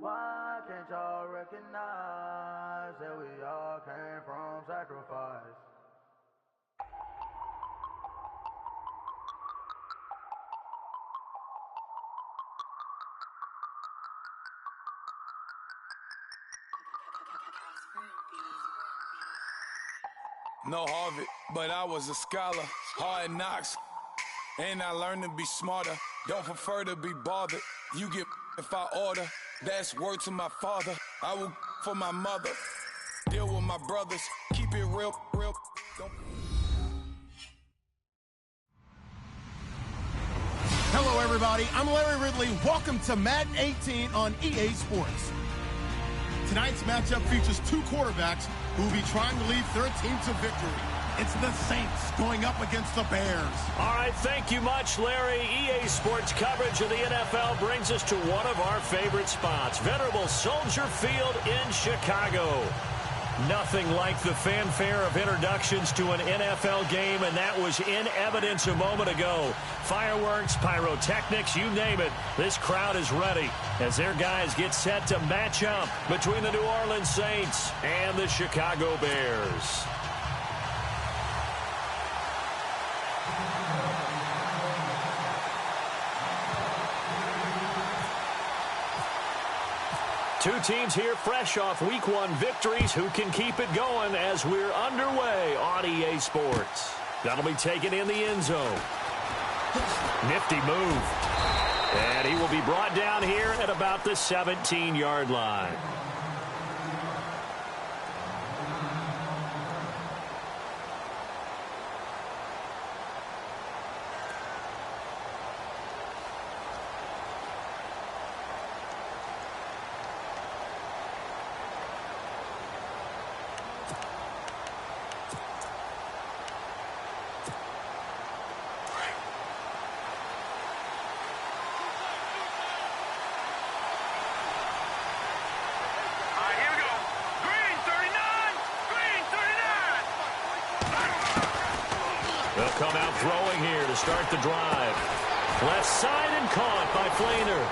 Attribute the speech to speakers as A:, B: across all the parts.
A: Why can't y'all recognize that we all came from sacrifice?
B: No Harvard, but I was a scholar. Hard knocks, and I learned to be smarter. Don't prefer to be bothered. You get if I order. That's word to my father. I will for my mother. Deal with my brothers. Keep it real. Don't...
C: Hello, everybody. I'm Larry Ridley. Welcome to Madden 18 on EA Sports. Tonight's matchup features two quarterbacks who will be trying to lead their team to victory. It's the Saints going up against the Bears.
D: All right, thank you much, Larry. EA Sports coverage of the NFL brings us to one of our favorite spots, venerable Soldier Field in Chicago. Nothing like the fanfare of introductions to an NFL game, and that was in evidence a moment ago. Fireworks, pyrotechnics, you name it. This crowd is ready as their guys get set to match up between the New Orleans Saints and the Chicago Bears. Two teams here fresh off Week 1 victories. Who can keep it going as we're underway on EA Sports? That'll be taken in the end zone. Nifty move. And he will be brought down here at about the 17-yard line. They'll come out throwing here to start the drive. Left side and caught by Flainer.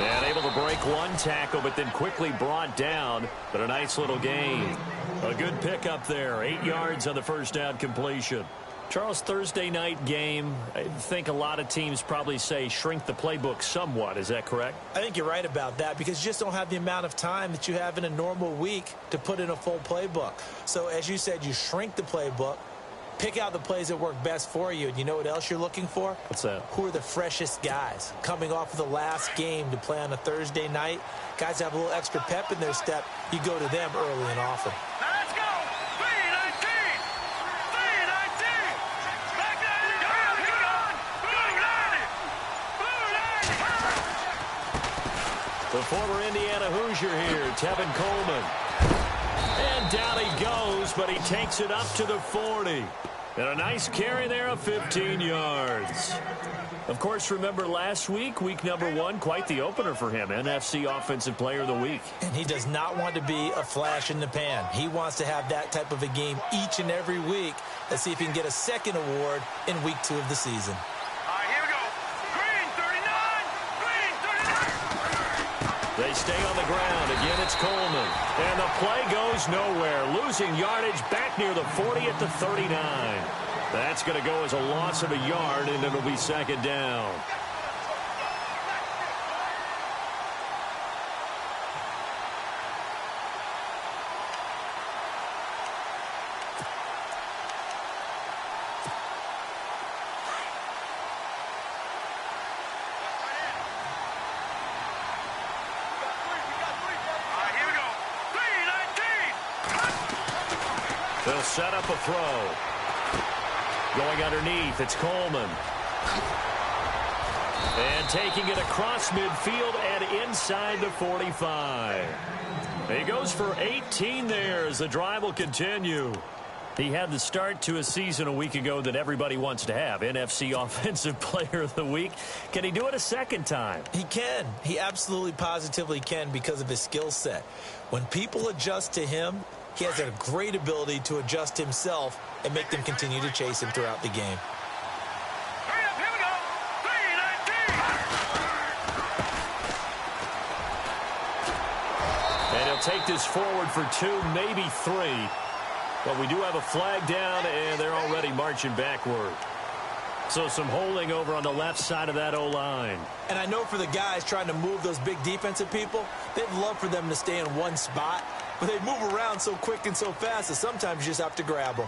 D: And able to break one tackle, but then quickly brought down. But a nice little gain. A good pickup there. 8 yards on the first down completion. Charles, Thursday night game, I think a lot of teams probably say shrink the playbook somewhat. Is that correct?
E: I think you're right about that because you just don't have the amount of time that you have in a normal week to put in a full playbook. So as you said, you shrink the playbook. Pick out the plays that work best for you. And you know what else you're looking for?
D: What's that?
E: Who are the freshest guys coming off of the last game to play on a Thursday night? Guys have a little extra pep in their step. You go to them early and often.
F: Now let's go! 319! 319! Back down! Blue 90! Blue 90!
D: The former Indiana Hoosier here, Tevin Coleman. And down he goes, but he takes it up to the 40. And a nice carry there of 15 yards. Of course, remember last week, week number 1, quite the opener for him. NFC Offensive Player of the Week.
E: And he does not want to be a flash in the pan. He wants to have that type of a game each and every week. Let's see if he can get a second award in week 2 of the season.
F: All right, here we go. Green 39! Green 39!
D: They stay on the ground. Again, it's Coleman. And the play goes nowhere. Losing yardage back near the 40 at the 39. That's going to go as a loss of a yard, and it'll be second down. They'll set up a throw. Going underneath, it's Coleman. And taking it across midfield and inside the 45. He goes for 18 there as the drive will continue. He had the start to a season a week ago that everybody wants to have. NFC Offensive Player of the Week. Can he do it a second time?
E: He can. He absolutely positively can because of his skill set. When people adjust to him, he has a great ability to adjust himself and make them continue to chase him throughout the game.
F: Hurry up, here we go. 319!
D: take this forward for 2, maybe 3. But we do have a flag down, and they're already marching backward. So some holding over on the left side of that O-line.
E: And I know for the guys trying to move those big defensive people, they'd love for them to stay in one spot, but they move around so quick and so fast that sometimes you just have to grab them.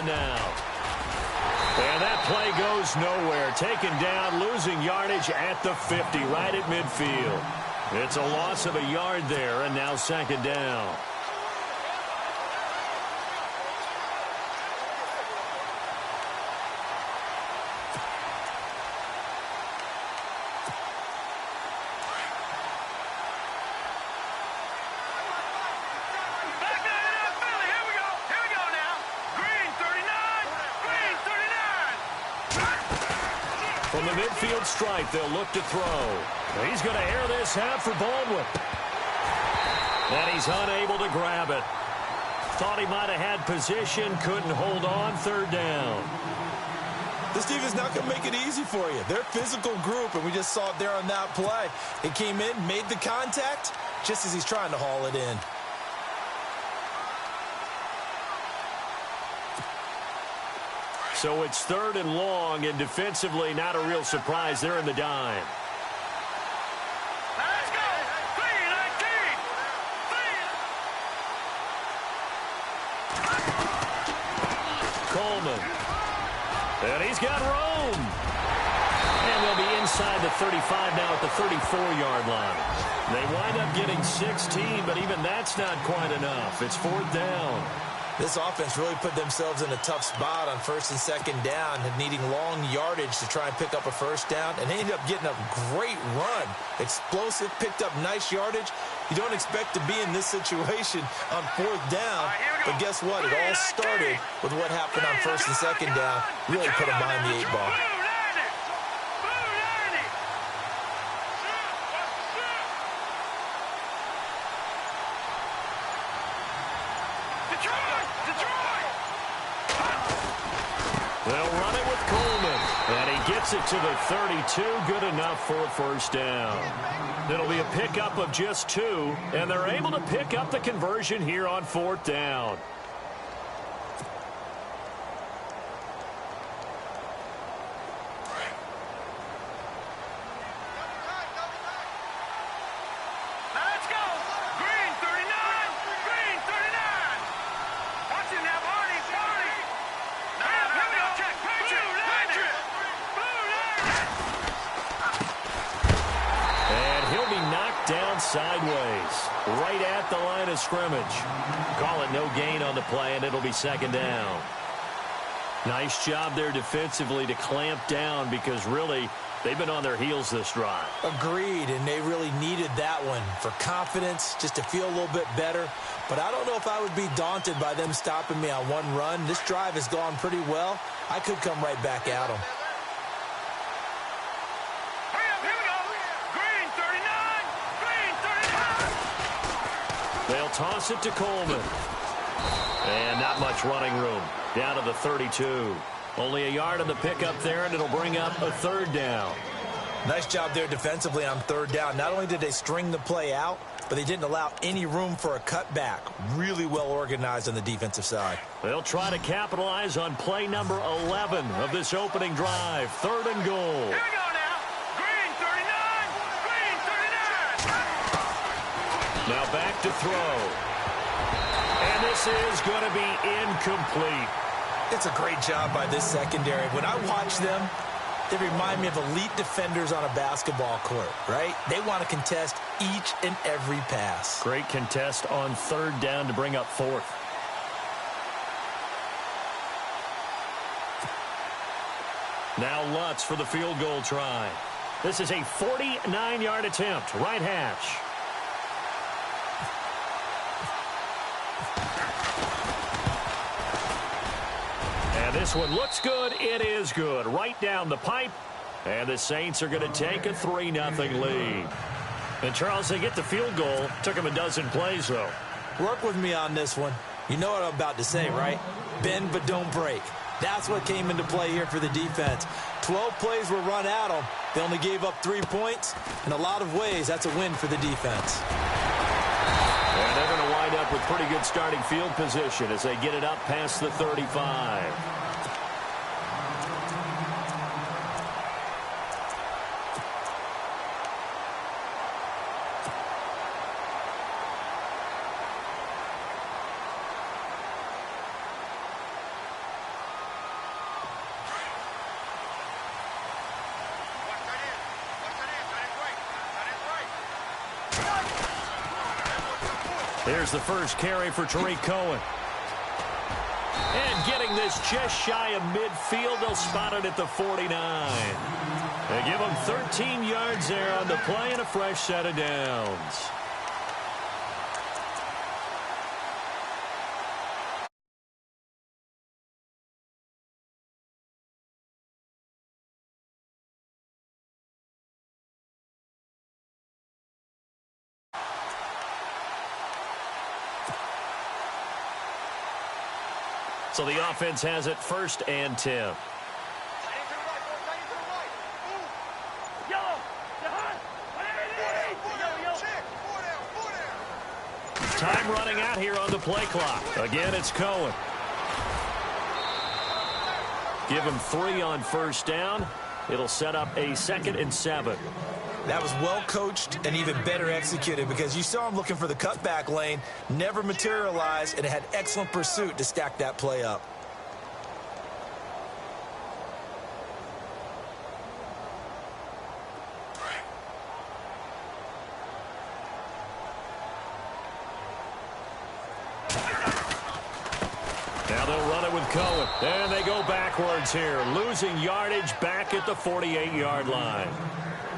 D: Now. And that play goes nowhere. Taken down, losing yardage at the 50, right at midfield. It's a loss of a yard there, and now second down. From the midfield stripe, they'll look to throw. He's going to air this out for Baldwin. And he's unable to grab it. Thought he might have had position, couldn't hold on, third down.
E: This team is not going to make it easy for you. They're a physical group, and we just saw it there on that play. It came in, made the contact, just as he's trying to haul it in.
D: So it's third and long, and defensively not a real surprise. They're in the dime.
F: Let's go! 3-19!
D: Coleman. And he's got room. And they'll be inside the 35 now at the 34-yard line. They wind up getting 16, but even that's not quite enough. It's fourth down.
E: This offense really put themselves in a tough spot on first and second down, needing long yardage to try and pick up a first down, and they ended up getting a great run. Explosive, picked up nice yardage. You don't expect to be in this situation on fourth down, but guess what? It all started with what happened on first and second down. Really put them behind the 8 ball.
D: They'll run it with Coleman. And he gets it to the 32. Good enough for a first down. It'll be a pickup of just 2. And they're able to pick up the conversion here on fourth down.
F: Let's go! Green 39! Green 39! Watch him now, Barney! Barney! Now, here we go! Check! Patriot!
D: And he'll be knocked down sideways, right at the line of scrimmage. Call it no gain on the play, and it'll be second down. Nice job there defensively to clamp down, because really they've been on their heels this drive.
E: Agreed, and they really needed that one for confidence, just to feel a little bit better. But I don't know if I would be daunted by them stopping me on one run. This drive has gone pretty well. I could come right back at them.
F: Hurry up, here we go! Green 39! Green 39!
D: They'll toss it to Coleman. And not much running room. Down to the 32. Only a yard on the pickup there, and it'll bring up a third down.
E: Nice job there defensively on third down. Not only did they string the play out, but they didn't allow any room for a cutback. Really well organized on the defensive side.
D: They'll try to capitalize on play number 11 of this opening drive. Third and goal.
F: Here we go now! Green 39! Green 39!
D: Now back to throw. And this is going to be incomplete.
E: It's a great job by this secondary. When I watch them, they remind me of elite defenders on a basketball court, right? They want to contest each and every pass.
D: Great contest on third down to bring up fourth. Now Lutz for the field goal try. This is a 49-yard attempt, right hash. And this one looks good. It is good. Right down the pipe. And the Saints are going to take a 3-0 lead. And, Charles, they get the field goal. Took them a dozen plays, though.
E: Work with me on this one. You know what I'm about to say, right? Bend but don't break. That's what came into play here for the defense. 12 plays were run at them. They only gave up 3 points. In a lot of ways, that's a win for the defense.
D: And they're going to wind up with pretty good starting field position as they get it up past the 35. Here's the first carry for Tariq Cohen. And getting this just shy of midfield, they'll spot it at the 49. They give him 13 yards there on the play and a fresh set of downs. So the offense has it 1st and 10. Time running out here on the play clock. Again, it's Cohen. Give him 3 on 1st down. It'll set up a 2nd and 7.
E: That was well coached and even better executed because you saw him looking for the cutback lane, never materialized, and had excellent pursuit to stack that play up.
D: Now they'll run it with Cohen. And they go backwards here, losing yardage back at the 48-yard line.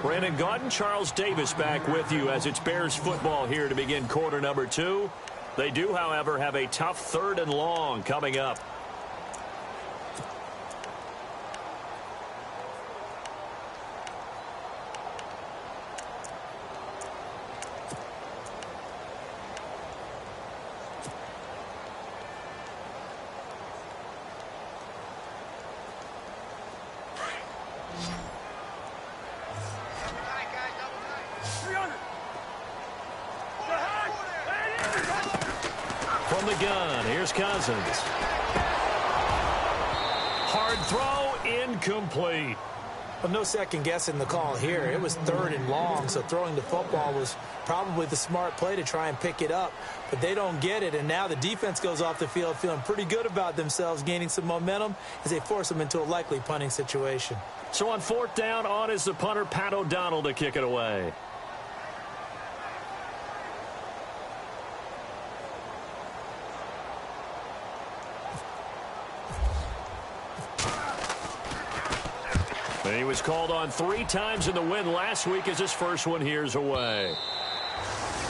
D: Brandon Gaudin, Charles Davis back with you as it's Bears football here to begin quarter number 2. They do, however, have a tough 3rd and long coming up. From the gun, here's Cousins. Hard throw, incomplete.
E: Well, no second guessing the call here. It was 3rd and long, so throwing the football was probably the smart play to try and pick it up. But they don't get it, and now the defense goes off the field feeling pretty good about themselves, gaining some momentum as they force them into a likely punting situation.
D: So on 4th down, on is the punter, Pat O'Donnell, to kick it away. And he was called on 3 times in the win last week as his first one here's away.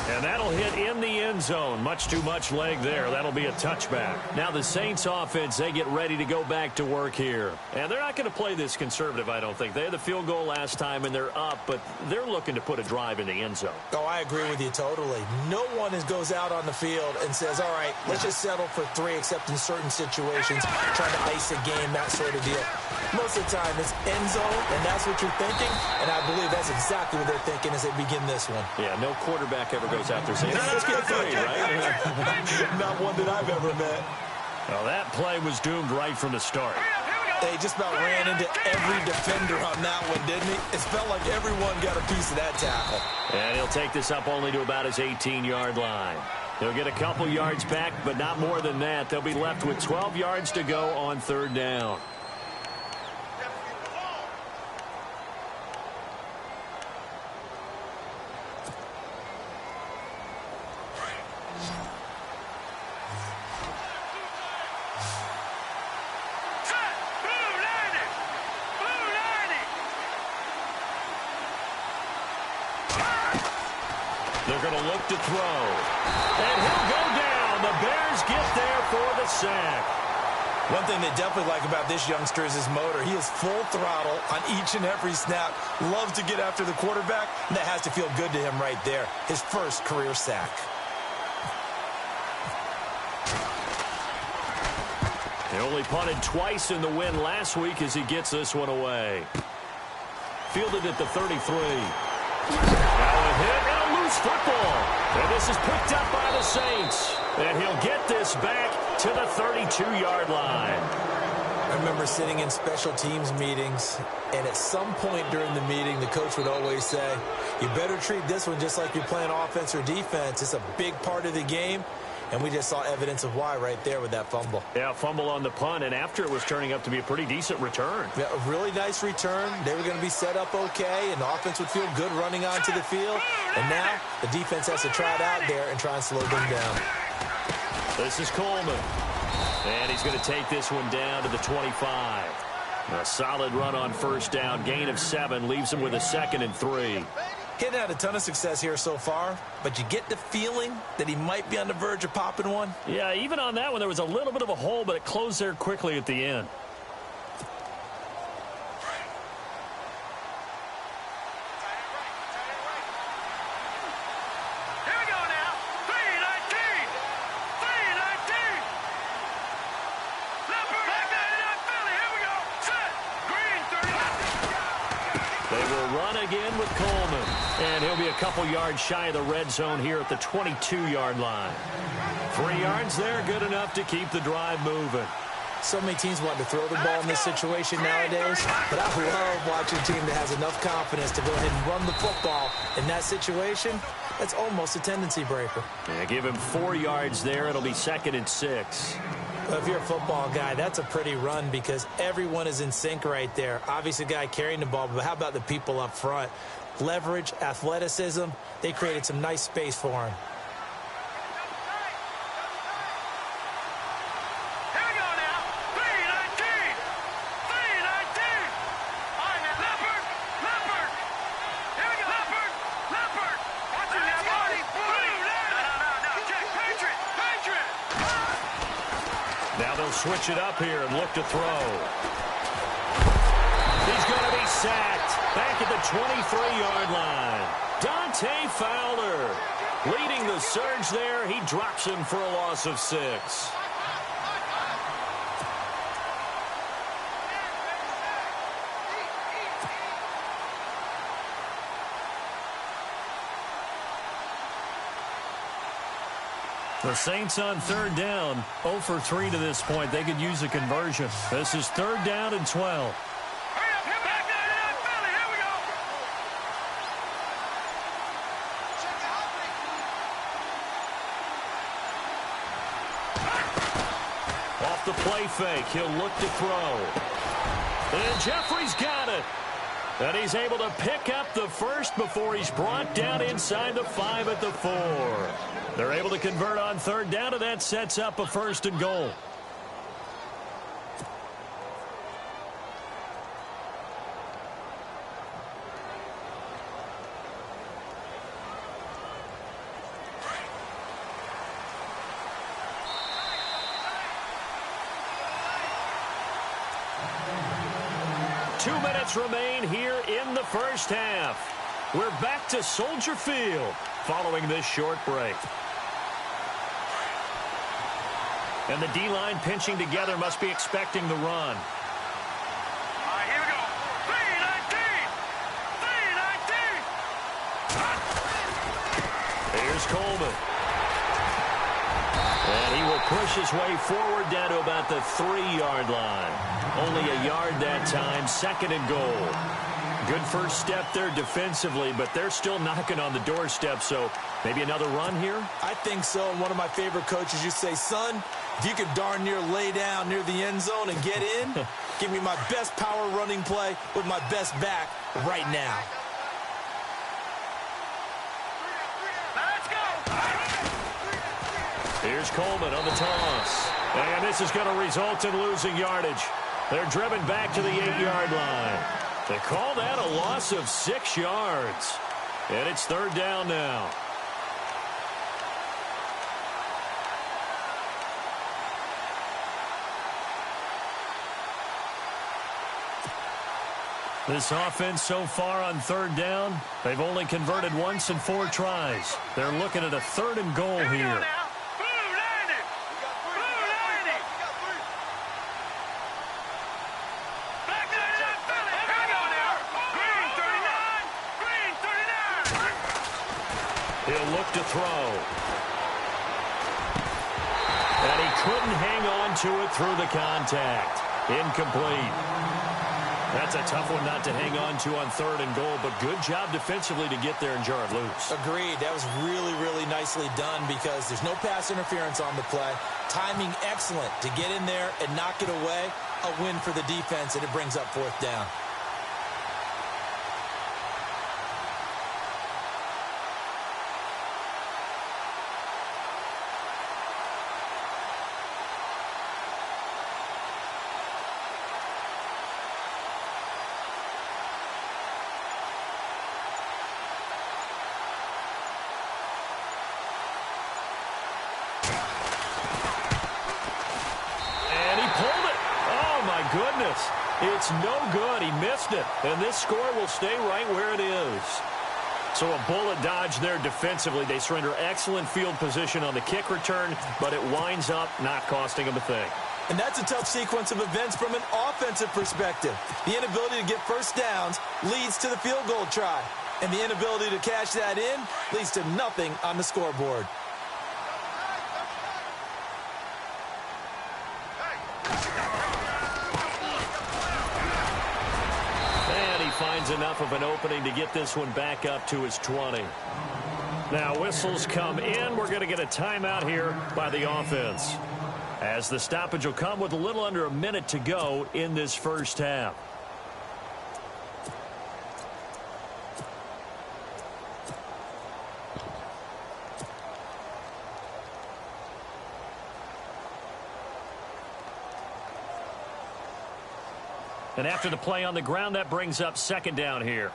D: And that'll hit in the end zone. Much too much leg there. That'll be a touchback. Now the Saints offense, they get ready to go back to work here. And they're not going to play this conservative, I don't think. They had the field goal last time, and they're up, but they're looking to put a drive in the end zone.
E: Oh, I agree with you totally. No one goes out on the field and says, all right, let's just settle for 3, except in certain situations, trying to ice a game, that sort of deal. Most of the time, it's end zone, and that's what you're thinking, and I believe that's exactly what they're thinking as they begin this one.
D: Yeah, no quarterback ever goes out there saying, let's get 3, right?
E: Not one that I've ever met.
D: Well, that play was doomed right from the start.
E: They just about ran into every defender on that one, didn't he? It felt like everyone got a piece of that tackle.
D: And he'll take this up only to about his 18-yard line. They'll get a couple yards back, but not more than that. They'll be left with 12 yards to go on 3rd down. They're going to look to throw. And he'll go down. The Bears get there for the sack.
E: One thing they definitely like about this youngster is his motor. He is full throttle on each and every snap. Loves to get after the quarterback. And that has to feel good to him right there. His first career sack.
D: He only punted twice in the win last week as he gets this one away. Fielded at the 33. Now a hit and a loose football. And this is picked up by the Saints. And he'll get this back to the 32-yard line.
E: I remember sitting in special teams meetings, and at some point during the meeting, the coach would always say, you better treat this one just like you're playing offense or defense. It's a big part of the game. And we just saw evidence of why right there with that fumble.
D: Yeah, fumble on the punt, and after it was turning up to be a pretty decent return.
E: Yeah, a really nice return. They were going to be set up okay, and the offense would feel good running onto the field. And now the defense has to try it out there and try and slow them down.
D: This is Coleman. And he's going to take this one down to the 25. A solid run on first down. Gain of 7 leaves him with a 2nd and 3.
E: He hadn't had a ton of success here so far, but you get the feeling that he might be on the verge of popping one.
D: Yeah, even on that one, there was a little bit of a hole, but it closed there quickly at the end.
F: Here we go now. 3-19. 3-19. Leopard. Back there, Philly. Here we go. Set. Green, 30.
D: They will run again with Coleman. And he'll be a couple yards shy of the red zone here at the 22-yard line. 3 yards there, good enough to keep the drive moving.
E: So many teams want to throw the ball in this situation nowadays, but I love watching a team that has enough confidence to go ahead and run the football. In that situation, that's almost a tendency breaker.
D: Yeah, give him 4 yards there. It'll be 2nd and 6.
E: Well, if you're a football guy, that's a pretty run because everyone is in sync right there. Obviously, the guy carrying the ball, but how about the people up front? Leverage, athleticism, they created some nice space for him.
F: Here we go now. 3-19. 3-19. All right, now. Leopard. Leopard. Here we go. Leopard. Leopard. Watch him now, Marty. No. Check. Patriot. Patriot.
D: Now they'll switch it up here and look to throw. He's going to be sacked. Back at the 23-yard line. Dante Fowler leading the surge there. He drops him for a loss of 6. The Saints on 3rd down, 0 for 3 to this point. They could use a conversion. This is 3rd down and 12. Off the play fake, he'll look to throw. And Jeffrey's got it. And he's able to pick up the first before he's brought down inside the 5 at the 4. They're able to convert on 3rd down, and that sets up a 1st and goal. Remain here in the first half. We're back to Soldier Field following this short break. And the D-line pinching together must be expecting the run.
F: All right, here we go. 3-19. 3-19.
D: Here's Coleman. And he will push his way forward down to about the 3-yard line. Only a yard that time, 2nd and goal. Good first step there defensively, but they're still knocking on the doorstep, so maybe another run here?
E: I think so, and one of my favorite coaches used to say, son, if you can darn near lay down near the end zone and get in, give me my best power running play with my best back right now.
F: Let's go.
D: Here's Coleman on the toss. And this is going to result in losing yardage. They're driven back to the 8-yard line. They call that a loss of 6 yards. And it's 3rd down now. This offense so far on third down, they've only converted once in 4 tries. They're looking at a 3rd and goal here. He'll look to throw. And he couldn't hang on to it through the contact. Incomplete. That's a tough one not to hang on to on 3rd and goal, but good job defensively to get there and jar it loose.
E: Agreed. That was really, really nicely done because there's no pass interference on the play. Timing excellent to get in there and knock it away. A win for the defense, and it brings up 4th down.
D: Goodness, it's no good. He missed it, and this score will stay right where it is. So a bullet dodge there defensively. They surrender excellent field position on the kick return, but it winds up not costing them a thing.
E: And that's a tough sequence of events from an offensive perspective. The inability to get first downs leads to the field goal try, and the inability to cash that in leads to nothing on the scoreboard.
D: Finds enough of an opening to get this one back up to his 20. Now whistles come in. We're going to get a timeout here by the offense, as the stoppage will come with a little under a minute to go in this first half. And after the play on the ground, that brings up 2nd down here.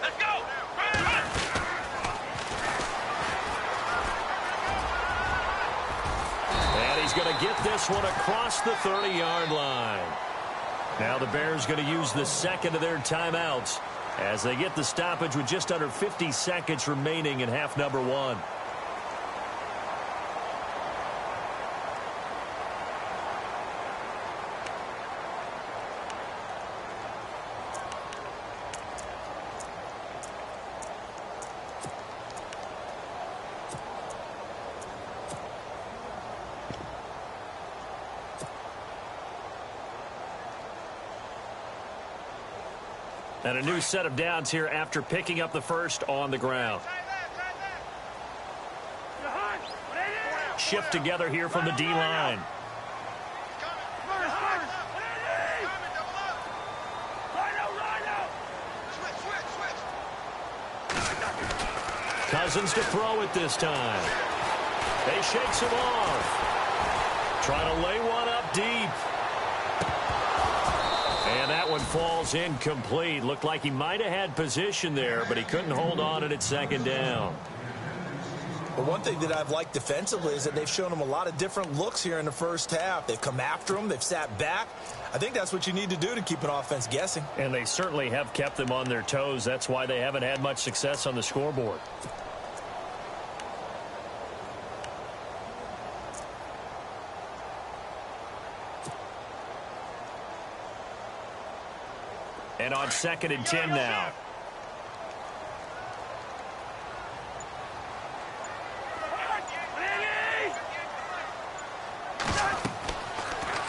F: Let's go!
D: And he's going to get this one across the 30-yard line. Now the Bears going to use the 2nd of their timeouts as they get the stoppage with just under 50 seconds remaining in half number 1. And a new set of downs here after picking up the first on the ground. Shift together here from the D-line. Cousins to throw it this time. They shakes him off. Trying to lay one up deep. And that one falls incomplete. Looked like he might have had position there, but he couldn't hold on at 2nd down.
E: But one thing that I've liked defensively is that they've shown him a lot of different looks here in the first half. They've come after him. They've sat back. I think that's what you need to do to keep an offense guessing.
D: And they certainly have kept them on their toes. That's why they haven't had much success on the scoreboard. And on 2nd and 10 now.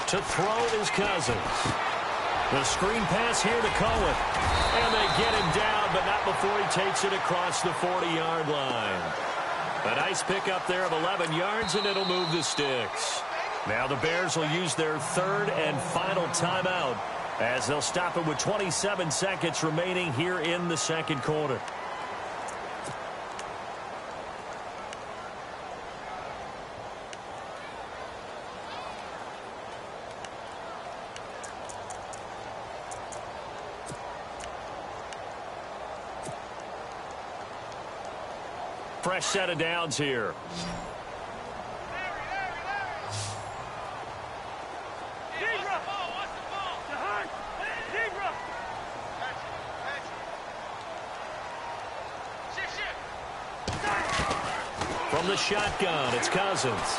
D: To throw is Cousins. The screen pass here to Cohen. And they get him down, but not before he takes it across the 40-yard line. A nice pickup there of 11 yards, and it'll move the sticks. Now the Bears will use their 3rd and final timeout, as they'll stop it with 27 seconds remaining here in the 2nd quarter. Fresh set of downs here. From the shotgun, it's Cousins. It's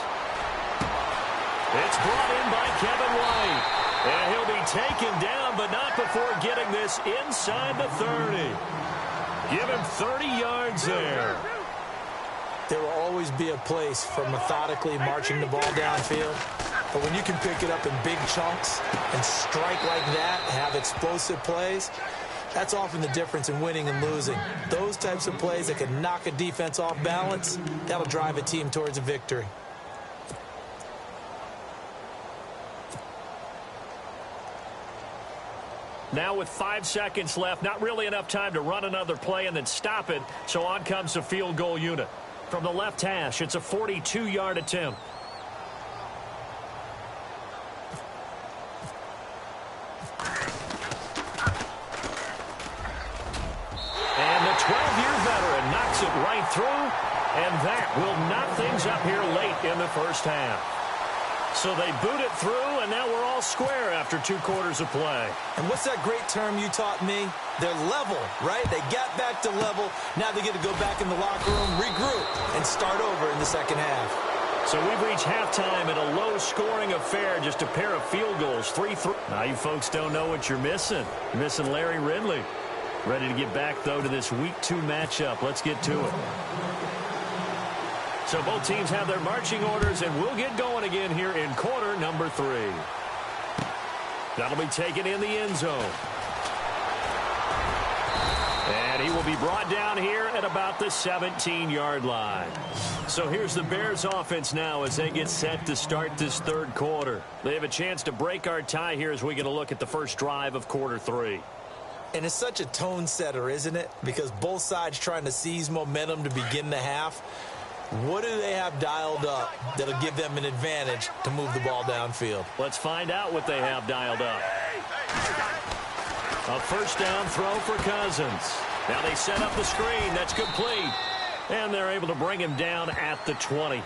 D: brought in by Kevin White. And he'll be taken down, but not before getting this inside the 30. Give him 30 yards there.
E: There will always be a place for methodically marching the ball downfield. But when you can pick it up in big chunks and strike like that, have explosive plays, that's often the difference in winning and losing. Those types of plays that can knock a defense off balance, that'll drive a team towards a victory.
D: Now with 5 seconds left, not really enough time to run another play and then stop it, so on comes the field goal unit. From the left hash, it's a 42-yard attempt. And the 12-year veteran knocks it right through, and that will knock things up here late in the first half. So they boot it through, and now we're all square after 2 quarters of play.
E: And what's that great term you taught me? They're level, right? They got back to level. Now they get to go back in the locker room, regroup, and start over in the second half.
D: So we've reached halftime in a low-scoring affair, just a pair of field goals, 3-3. Now you folks don't know what you're missing. You're missing Larry Ridley. Ready to get back, though, to this Week 2 matchup. Let's get to it. So both teams have their marching orders, and we'll get going again here in quarter number 3. That'll be taken in the end zone. And he will be brought down here at about the 17-yard line. So here's the Bears offense now as they get set to start this third quarter. They have a chance to break our tie here as we get a look at the first drive of quarter 3.
E: And it's such a tone setter, isn't it? Because both sides trying to seize momentum to begin the half. What do they have dialed up that'll give them an advantage to move the ball downfield?
D: Let's find out what they have dialed up. A first down throw for Cousins. Now they set up the screen. That's complete. And they're able to bring him down at the 20.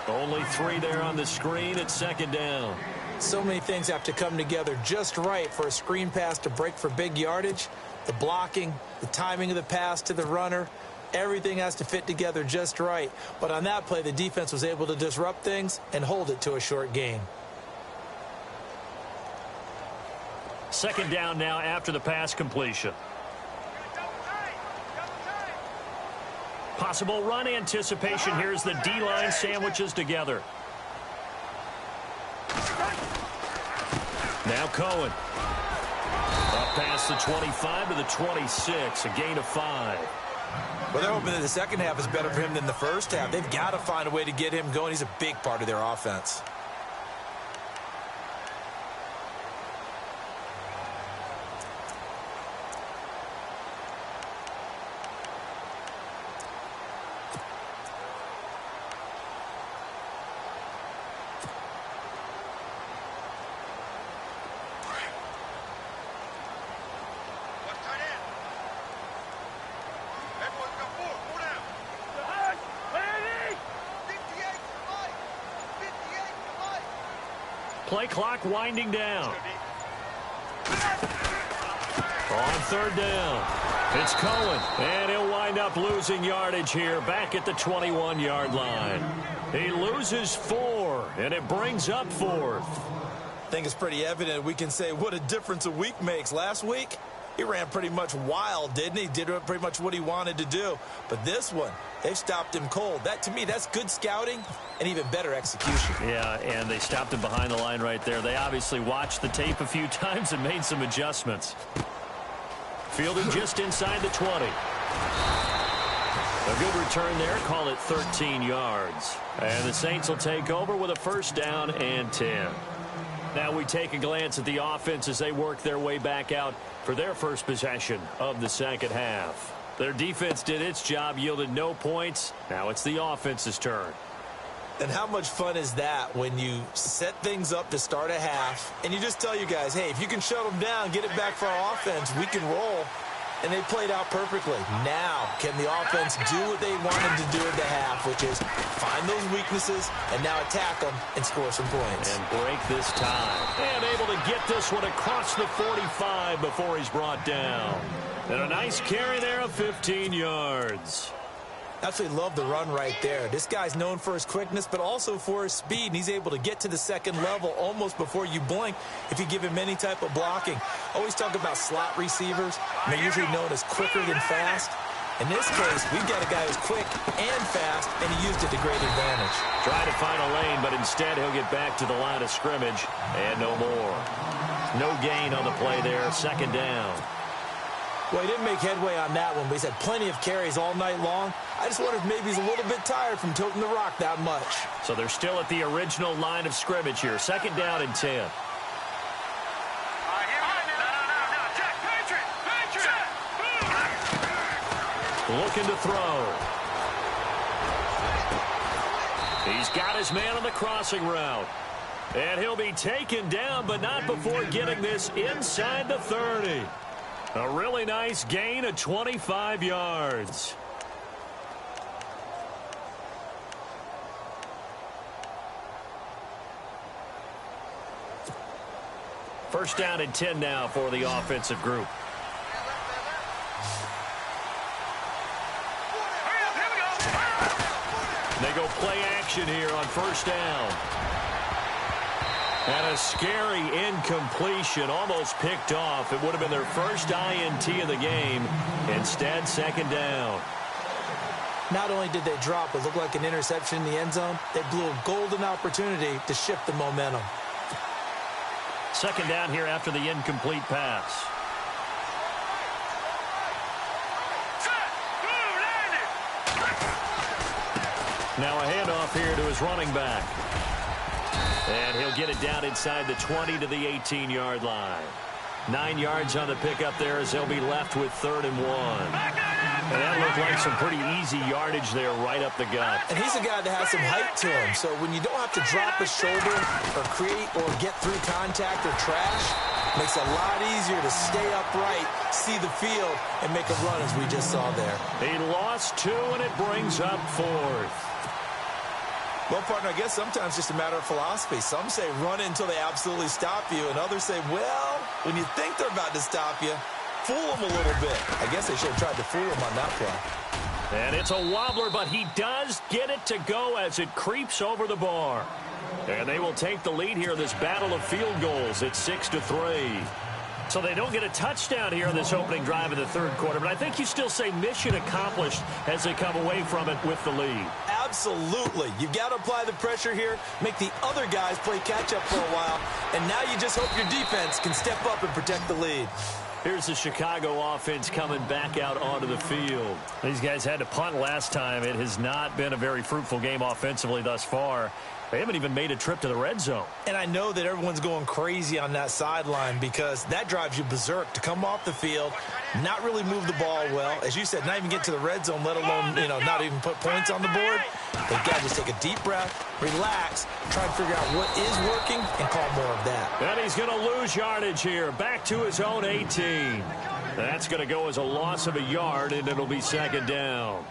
D: Only 3 there on the screen at second down.
E: So many things have to come together just right for a screen pass to break for big yardage. The blocking, the timing of the pass to the runner. Everything has to fit together just right. But on that play, the defense was able to disrupt things and hold it to a short gain.
D: Second down now after the pass completion. Possible run anticipation. Here's the D-line sandwiches together. Now Cohen. Up past the 25 to the 26. A gain of 5.
E: Well, they're hoping that the second half is better for him than the first half. They've got to find a way to get him going. He's a big part of their offense.
D: Play clock winding down. On third down, it's Cohen, and he'll wind up losing yardage here back at the 21-yard line. He loses 4, and it brings up 4th.
E: I think it's pretty evident we can say what a difference a week makes. Last week, he ran pretty much wild, didn't he? Did pretty much what he wanted to do. But this one, they've stopped him cold. That, to me, that's good scouting and even better execution.
D: Yeah, and they stopped him behind the line right there. They obviously watched the tape a few times and made some adjustments. Fielding just inside the 20. A good return there. Call it 13 yards. And the Saints will take over with a first down and 10. Now we take a glance at the offense as they work their way back out for their first possession of the second half. Their defense did its job, yielded no points. Now it's the offense's turn.
E: And how much fun is that when you set things up to start a half and you just tell you guys, hey, if you can shut them down, get it back for our offense, we can roll. And they played out perfectly. Now, can the offense do what they wanted to do at the half, which is find those weaknesses and now attack them and score some points.
D: And break this tie. And able to get this one across the 45 before he's brought down. And a nice carry there of 15 yards.
E: Absolutely love the run right there. This guy's known for his quickness, but also for his speed, and he's able to get to the second level almost before you blink if you give him any type of blocking. Always talk about slot receivers, and they're usually known as quicker than fast. In this case, we've got a guy who's quick and fast, and he used it to great advantage.
D: Trying to find a lane, but instead he'll get back to the line of scrimmage, and no more. No gain on the play there, second down.
E: Well, he didn't make headway on that one, but he's had plenty of carries all night long. I just wonder if maybe he's a little bit tired from toting the rock that much.
D: So they're still at the original line of scrimmage here. Second down and 10. Looking to throw. He's got his man on the crossing route. And he'll be taken down, but not before getting this inside the 30. A really nice gain of 25 yards. First down and 10 now for the offensive group. They go play action here on first down. And a scary incompletion, almost picked off. It would have been their first INT of the game. Instead, second down.
E: Not only did they drop what looked like an interception in the end zone, they blew a golden opportunity to shift the momentum.
D: Second down here after the incomplete pass. Now a handoff here to his running back. And he'll get it down inside the 20 to the 18-yard line. 9 yards on the pickup there as they'll be left with 3rd and 1. And that looked like some pretty easy yardage there right up the gut.
E: And he's a guy that has some height to him, so when you don't have to drop a shoulder or create or get through contact or trash, it makes it a lot easier to stay upright, see the field, and make a run as we just saw there.
D: He lost 2, and it brings up 4th.
E: Well, partner, I guess sometimes it's just a matter of philosophy. Some say run until they absolutely stop you, and others say, well, when you think they're about to stop you, fool them a little bit. I guess they should have tried to fool him on that play.
D: And it's a wobbler, but he does get it to go as it creeps over the bar. And they will take the lead here in this battle of field goals. It's 6-3. So they don't get a touchdown here in this opening drive in the 3rd quarter, but I think you still say mission accomplished as they come away from it with the lead.
E: Absolutely. You've got to apply the pressure here, make the other guys play catch-up for a while, and now you just hope your defense can step up and protect the lead.
D: Here's the Chicago offense coming back out onto the field. These guys had to punt last time. It has not been a very fruitful game offensively thus far. They haven't even made a trip to the red zone. And I know that everyone's going crazy on that sideline because that drives you berserk to come off the field, not really move the ball well. As you said, not even get to the red zone, let alone, not even put points on the board. They've got to just take a deep breath, relax, try and figure out what is working, and call more of that. And he's going to lose yardage here, back to his own 18. That's going to go as a loss of a yard, and it'll be second down.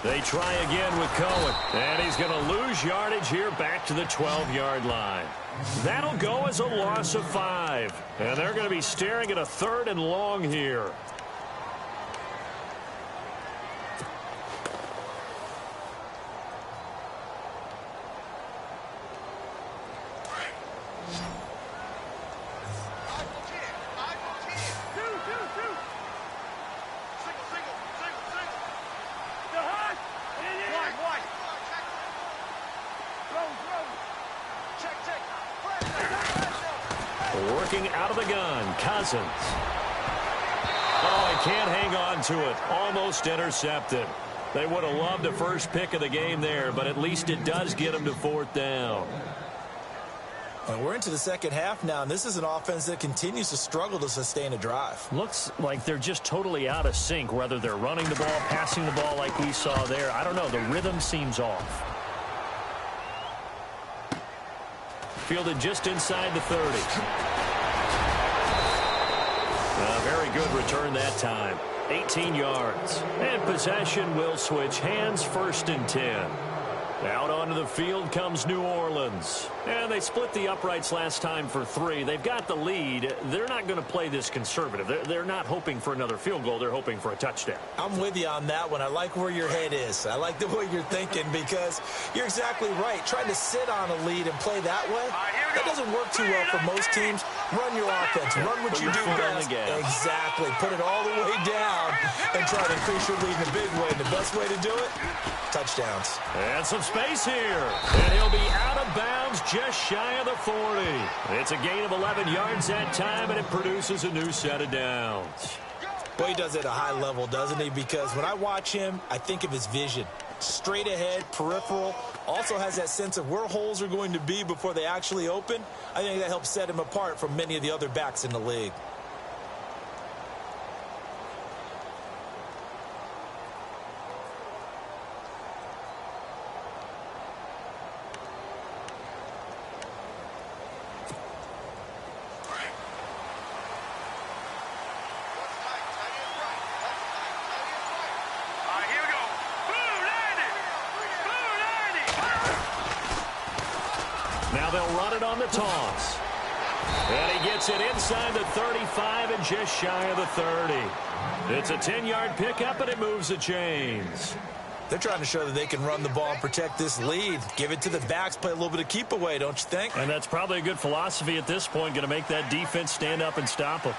D: They try again with Cohen, and he's going to lose yardage here back to the 12-yard line. That'll go as a loss of 5, and they're going to be staring at a 3rd and long here. Working out of the gun, Cousins. Oh, he can't hang on to it. Almost intercepted. They would have loved the first pick of the game there, but at least it does get him to 4th down.
E: And we're into the second half now, and this is an offense that continues to struggle to sustain a drive.
D: Looks like they're just totally out of sync, whether they're running the ball, passing the ball like we saw there. I don't know. The rhythm seems off. Fielded just inside the 30. A very good return that time. 18 yards. And possession will switch hands, 1st and 10. Out onto the field comes New Orleans. And they split the uprights last time for 3. They've got the lead. They're not going to play this conservative. They're not hoping for another field goal. They're hoping for a touchdown.
E: I'm with you on that one. I like where your head is. I like the way you're thinking because you're exactly right. Trying to sit on a lead and play that way, that doesn't work too well for most teams. Run your offense. Run what you do best. Exactly. Put it all the way down and try to increase your lead in a big way. And the best way to do it, touchdowns.
D: And some space here. And he'll be out of bounds just shy of the 40. It's a gain of 11 yards that time, and it produces a new set of downs.
E: Well, he does it at a high level, doesn't he? Because when I watch him, I think of his vision. Straight ahead, peripheral. Also has that sense of where holes are going to be before they actually open. I think that helps set him apart from many of the other backs in the league.
D: Now they'll run it on the toss. And he gets it inside the 35 and just shy of the 30. It's a 10-yard pickup, and it moves the chains.
E: They're trying to show that they can run the ball and protect this lead. Give it to the backs, play a little bit of keep away, don't you think?
D: And that's probably a good philosophy at this point, going to make that defense stand up and stop them.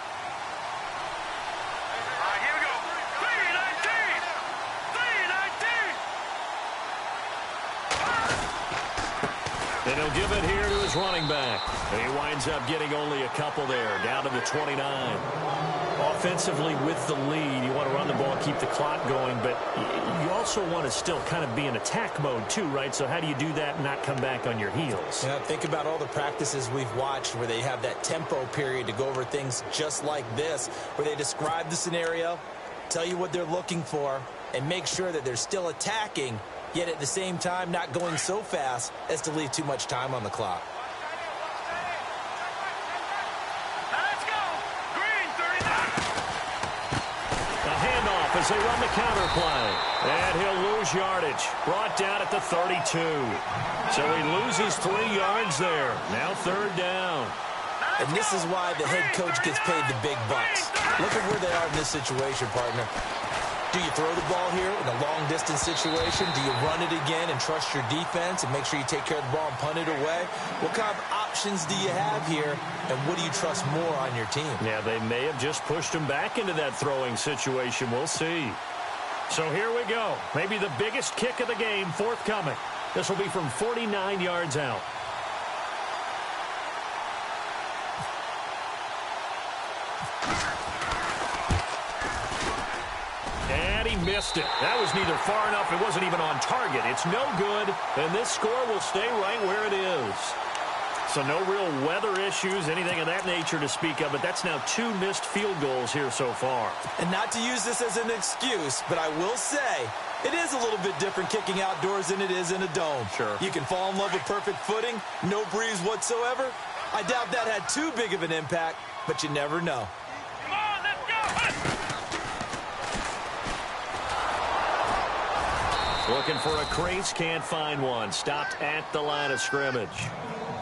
D: And he'll give it here to his running back. And he winds up getting only a couple there, down to the 29. Offensively with the lead, you want to run the ball, keep the clock going, but you also want to still kind of be in attack mode too, right? So how do you do that and not come back on your heels?
E: Yeah, think about all the practices we've watched where they have that tempo period to go over things just like this, where they describe the scenario, tell you what they're looking for, and make sure that they're still attacking, yet at the same time not going so fast as to leave too much time on the clock.
D: A handoff as they run the counter play. And he'll lose yardage. Brought down at the 32. So he loses 3 yards there. Now 3rd down.
E: And this is why the head coach gets paid the big bucks. Look at where they are in this situation, partner. Do you throw the ball here in a long-distance situation? Do you run it again and trust your defense and make sure you take care of the ball and punt it away? What kind of options do you have here, and what do you trust more on your team?
D: Yeah, they may have just pushed him back into that throwing situation. We'll see. So here we go. Maybe the biggest kick of the game forthcoming. This will be from 49 yards out. And he missed it. That was neither far enough. It wasn't even on target. It's no good, and this score will stay right where it is. So no real weather issues, anything of that nature to speak of, but that's now 2 missed field goals here so far.
E: And not to use this as an excuse, but I will say it is a little bit different kicking outdoors than it is in a dome.
D: Sure.
E: You can fall in love with perfect footing, no breeze whatsoever. I doubt that had too big of an impact, but you never know.
F: Come on, let's go!
D: Looking for a crease, can't find one. Stopped at the line of scrimmage.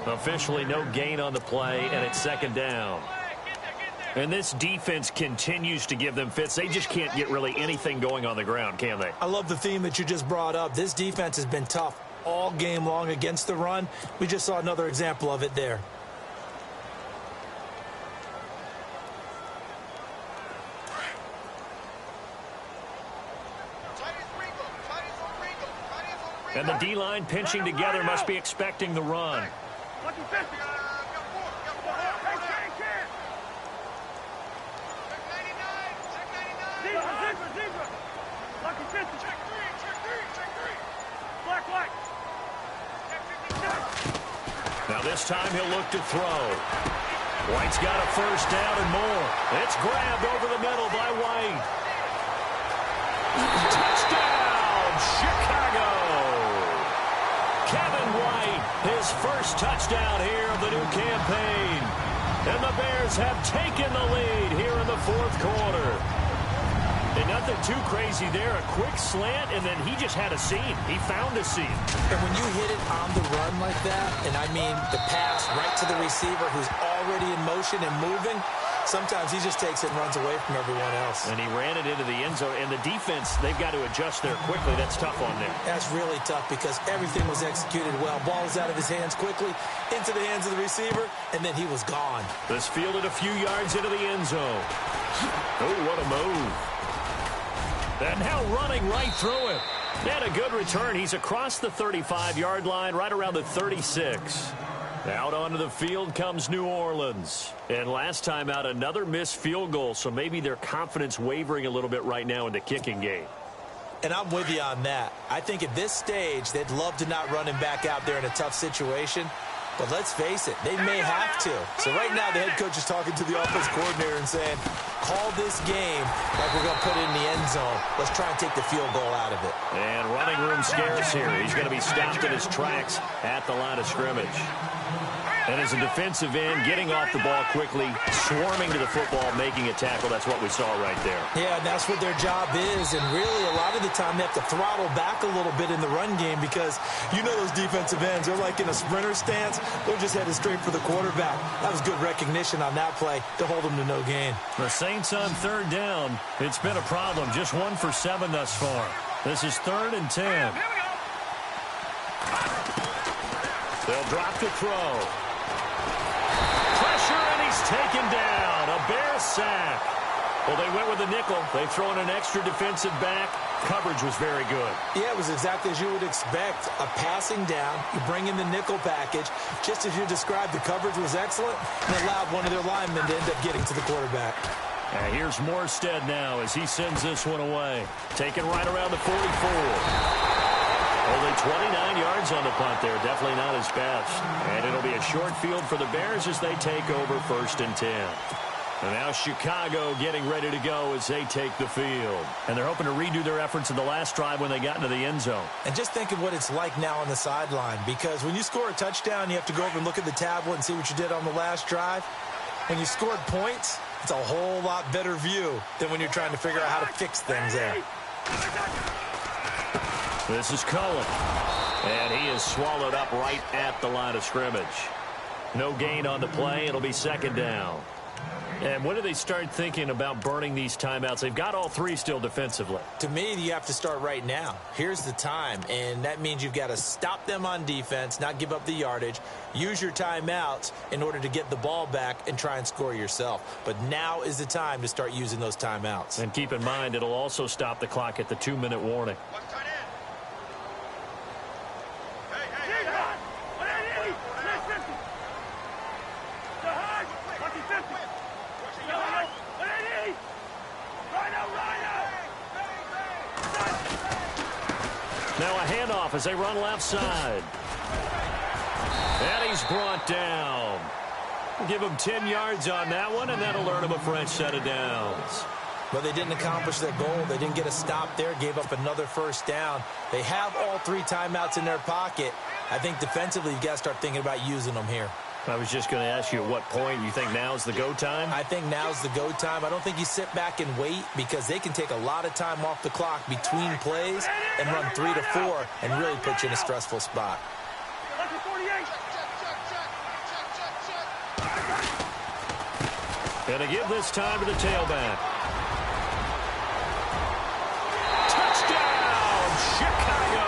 D: Officially no gain on the play, and it's 2nd down. And this defense continues to give them fits. They just can't get really anything going on the ground, can they?
E: I love the theme that you just brought up. This defense has been tough all game long against the run. We just saw another example of it there.
D: And the D-line pinching together must be expecting the run. Now this time he'll look to throw. White's got a first down and more. It's grabbed over the middle by White. Touchdown, Chicago! Kevin White, his first touchdown here of the new campaign. And the Bears have taken the lead here in the fourth quarter. And nothing too crazy there. A quick slant, and then he just had a seam. He found a seam.
E: And when you hit it on the run like that, and I mean the pass right to the receiver who's already in motion and moving, sometimes he just takes it and runs away from everyone else.
D: And he ran it into the end zone. And the defense, they've got to adjust there quickly. That's tough on them.
E: That's really tough because everything was executed well. Ball was out of his hands quickly, into the hands of the receiver, and then he was gone.
D: This fielded a few yards into the end zone. Oh, what a move. And now running right through it. And a good return. He's across the 35-yard line, right around the 36. Out onto the field comes New Orleans. And last time out, another missed field goal, so maybe their confidence wavering a little bit right now in the kicking game.
E: And I'm with you on that. I think at this stage, they'd love to not run him back out there in a tough situation. But let's face it, they may have to. So right now, the head coach is talking to the offense coordinator and saying, call this game like we're going to put it in the end zone. Let's try and take the field goal out of it.
D: And running room scarce here. He's going to be stopped in his tracks at the line of scrimmage. And as a defensive end, getting off the ball quickly, swarming to the football, making a tackle, that's what we saw right there.
E: Yeah, and that's what their job is. And really, a lot of the time, they have to throttle back a little bit in the run game because you know those defensive ends, they're like in a sprinter stance. They're just headed straight for the quarterback. That was good recognition on that play to hold them to no gain.
D: The Saints on third down. It's been a problem. Just 1 for 7 thus far. This is 3rd and 10. They'll drop to throw. Pressure, and he's taken down. A Bear sack. Well, they went with a nickel. They throw in an extra defensive back. Coverage was very good.
E: Yeah, it was exactly as you would expect. A passing down. You bring in the nickel package. Just as you described, the coverage was excellent and allowed one of their linemen to end up getting to the quarterback.
D: Here's Morstead now as he sends this one away. Taken right around the 44. Only 29 yards on the punt there. Definitely not his best. And it'll be a short field for the Bears as they take over 1st and 10. And now Chicago getting ready to go as they take the field. And they're hoping to redo their efforts in the last drive when they got into the end zone.
E: And just think of what it's like now on the sideline. Because when you score a touchdown, you have to go over and look at the tablet and see what you did on the last drive. When you scored points, it's a whole lot better view than when you're trying to figure out how to fix things there.
D: This is Cullen. And he is swallowed up right at the line of scrimmage. No gain on the play. It'll be 2nd down. And when do they start thinking about burning these timeouts? They've got all 3 still defensively.
E: To me, you have to start right now. Here's the time, and that means you've got to stop them on defense, not give up the yardage, use your timeouts in order to get the ball back and try and score yourself. But now is the time to start using those timeouts.
D: And keep in mind, it'll also stop the clock at the 2-minute warning. Now a handoff as they run left side. And he's brought down. Give him 10 yards on that one, and that'll earn him a fresh set of downs.
E: But they didn't accomplish their goal. They didn't get a stop there, gave up another 1st down. They have all 3 timeouts in their pocket. I think defensively, you've got to start thinking about using them here.
D: I was just going to ask you at what point you think now's the go time?
E: I think now's the go time. I don't think you sit back and wait because they can take a lot of time off the clock between plays and run 3 to 4 and really put you in a stressful spot.
D: Gonna give this time to the tailback. Touchdown, Chicago!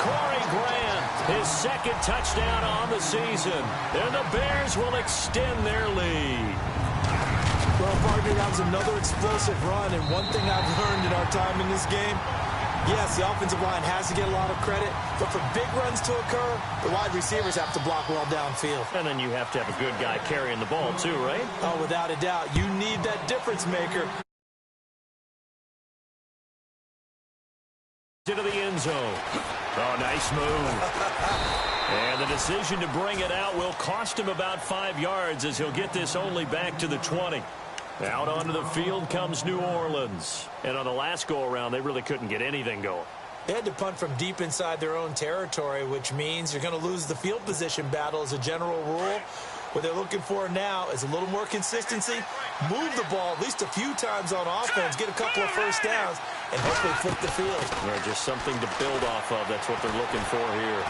D: Corey Grant, his 2nd touchdown on the season. And the Bears will extend their lead.
E: Well, partner, that was another explosive run. And one thing I've learned in our time in this game, yes, the offensive line has to get a lot of credit, but for big runs to occur, the wide receivers have to block well downfield.
D: And then you have to have a good guy carrying the ball too, right?
E: Oh, without a doubt. You need that difference maker.
D: Into the end zone. Oh, nice move. And the decision to bring it out will cost him about 5 yards as he'll get this only back to the 20. Out onto the field comes New Orleans. And on the last go-around, they really couldn't get anything going.
E: They had to punt from deep inside their own territory, which means you're going to lose the field position battle as a general rule. What they're looking for now is a little more consistency, move the ball at least a few times on offense, get a couple of first downs, and hopefully flip the field.
D: They're just something to build off of. That's what they're looking for here.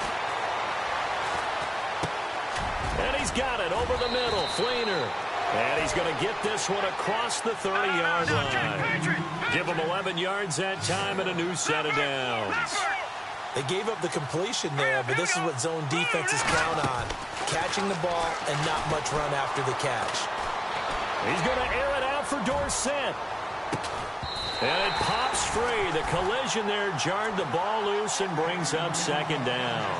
D: And he's got it over the middle. Fleener. And he's going to get this one across the 30-yard line. Give him 11 yards that time and a new set of downs.
E: They gave up the completion there, but this is what zone defenses count on. Catching the ball and not much run after the catch.
D: He's going to air it out for Dorsett. And it pops free. The collision there jarred the ball loose and brings up second down.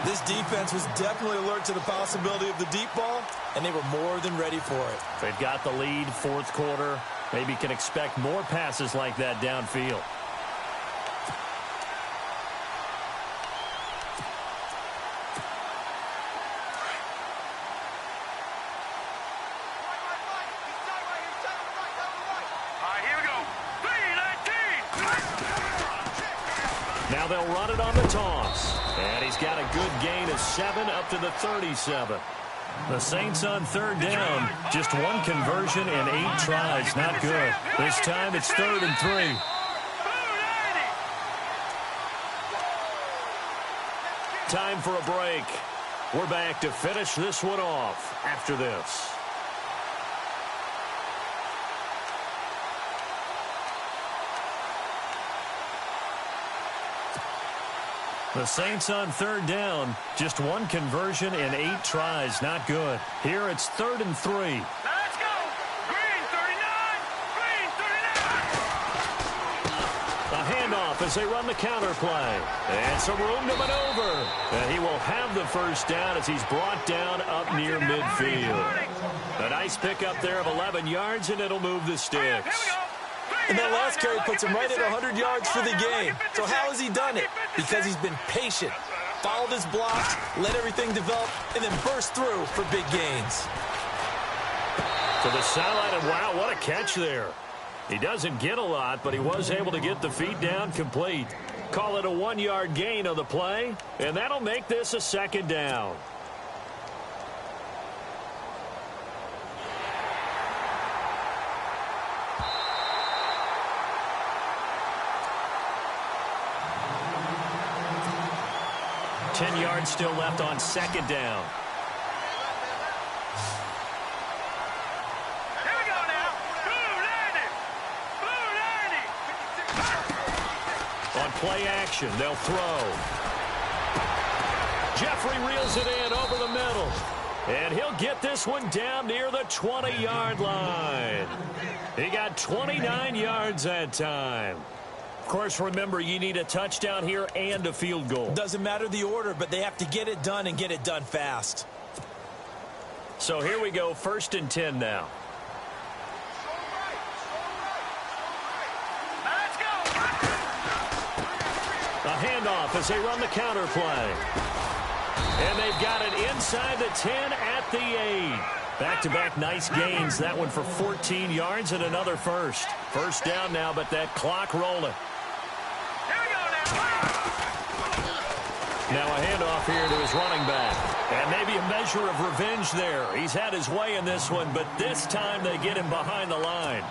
E: This defense was definitely alert to the possibility of the deep ball, and they were more than ready for it.
D: They've got the lead, fourth quarter. Maybe can expect more passes like that downfield. Now they'll run it on the toss. And he's got a good gain of 7 up to the 37. The Saints on third down. Just one conversion and 8 tries. Not good. This time it's 3rd and 3. Time for a break. We're back to finish this one off after this. The Saints on third down. Just one conversion and 8 tries. Not good. Here it's 3rd and 3.
F: Let's go! Green 39! Green 39!
D: A handoff as they run the counter play. And some room to maneuver. And he will have the first down as he's brought down up near midfield. A nice pickup there of 11 yards, and it'll move the sticks.
E: And that last carry puts him right at 100 yards for the game. So how has he done it? Because he's been patient, followed his blocks, let everything develop, and then burst through for big gains.
D: To the sideline, and wow, what a catch there. He doesn't get a lot, but he was able to get the feet down complete. Call it a 1-yard gain on the play, and that'll make this a 2nd down. Ten yards still left on 2nd down.
F: Here we go now. Blue 90.
D: On play action, they'll throw. Jeffrey reels it in over the middle. And he'll get this one down near the 20-yard line. He got 29 yards that time. Of course, remember, you need a touchdown here and a field goal.
E: Doesn't matter the order, but they have to get it done and get it done fast.
D: So here we go, 1st and 10 now.
F: Let's go.
D: A handoff as they run the counter play. And they've got it inside the 10 at the 8. Back-to-back nice gains. That one for 14 yards and another first. First down now, but that clock rolling. Now a handoff here to his running back. And maybe a measure of revenge there. He's had his way in this one, but this time they get him behind the line.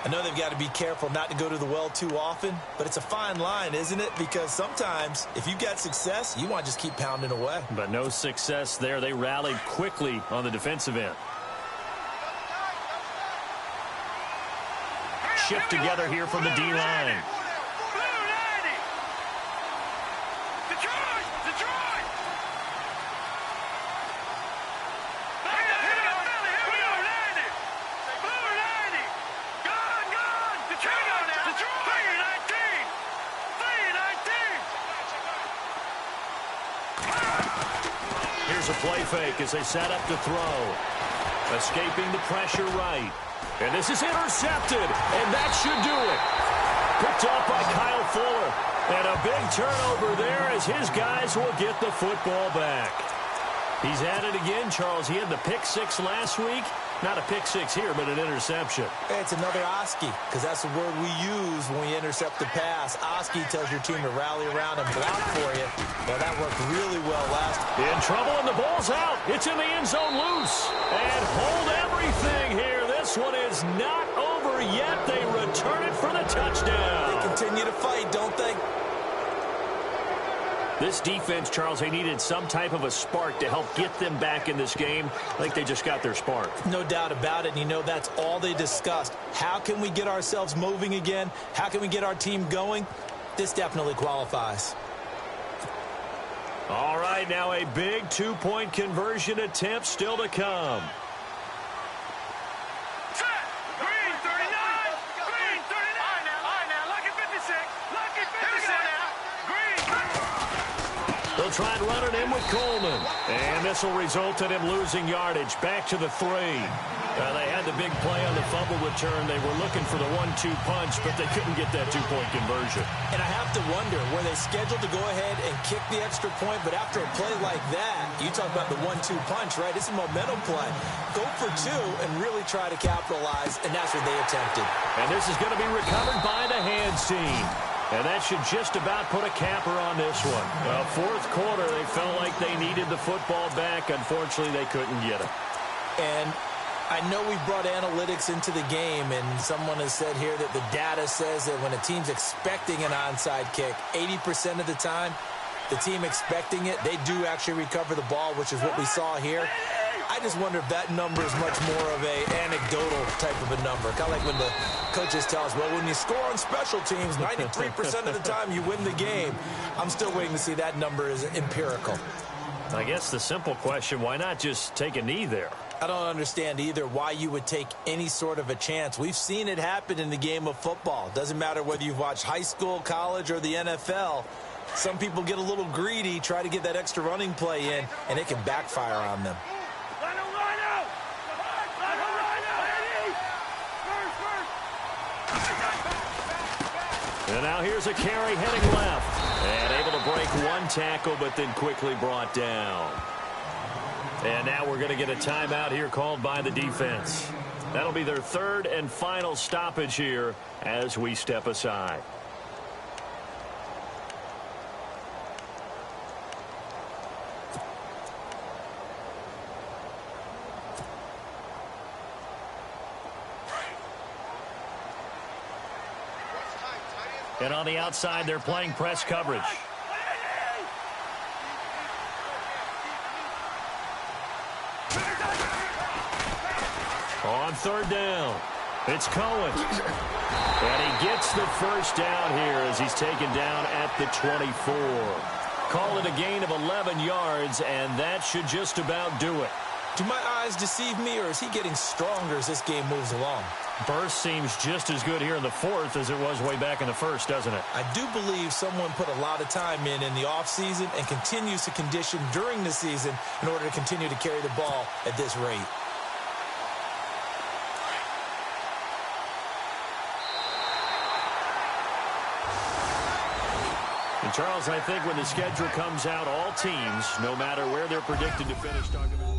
E: I know they've got to be careful not to go to the well too often, but it's a fine line, isn't it? Because sometimes, if you've got success, you want to just keep pounding away.
D: But no success there. They rallied quickly on the defensive end. Shift together here from the D-line. Here's a play fake as they set up to throw. Escaping the pressure right. And this is intercepted, and that should do it. Picked up by Kyle Fuller. And a big turnover there as his guys will get the football back. He's at it again, Charles. He had the pick six last week. Not a pick six here, but an interception.
E: It's another Oski, because that's the word we use when we intercept the pass. Oski tells your team to rally around and block for you. Well, that worked really well last.
D: In trouble, and the ball's out. It's in the end zone loose. And hold everything here. This one is not over yet. They return it for the touchdown.
E: They continue to fight, don't they?
D: This defense, Charles, they needed some type of a spark to help get them back in this game. I think they just got their spark.
E: No doubt about it. And you know, that's all they discussed. How can we get ourselves moving again? How can we get our team going? This definitely qualifies.
D: All right, now a big two-point conversion attempt still to come. They'll try and run it in with Coleman. And this will result in him losing yardage. Back to the 3. They had the big play on the fumble return. They were looking for the 1-2 punch, but they couldn't get that two-point conversion.
E: And I have to wonder, were they scheduled to go ahead and kick the extra point? But after a play like that, you talk about the 1-2 punch, right? It's a momentum play. Go for 2 and really try to capitalize, and that's what they attempted.
D: And this is going to be recovered by the hands team. And that should just about put a capper on this one. Fourth quarter, they felt like they needed the football back. Unfortunately, they couldn't get it.
E: And I know we've brought analytics into the game, and someone has said here that the data says that when a team's expecting an onside kick, 80% of the time, the team expecting it, they do actually recover the ball, which is what we saw here. I just wonder if that number is much more of a anecdotal type of a number. Kind of like when the coaches tell us, well, when you score on special teams, 93% of the time you win the game. I'm still waiting to see that number is empirical.
D: I guess the simple question, why not just take a knee there?
E: I don't understand either why you would take any sort of a chance. We've seen it happen in the game of football. Doesn't matter whether you've watched high school, college, or the NFL. Some people get a little greedy, try to get that extra running play in, and it can backfire on them.
D: And now here's a carry heading left. And able to break one tackle, but then quickly brought down. And now we're going to get a timeout here called by the defense. That'll be their third and final stoppage here as we step aside. And on the outside, they're playing press coverage. On third down, it's Cohen. And he gets the first down here as he's taken down at the 24. Call it a gain of 11 yards, and that should just about do it.
E: Do my eyes deceive me, or is he getting stronger as this game moves along?
D: Burst seems just as good here in the fourth as it was way back in the first, doesn't it?
E: I do believe someone put a lot of time in the offseason and continues to condition during the season in order to continue to carry the ball at this rate. And Charles, I think when the schedule comes out, all teams, no matter where they're predicted to finish, talking about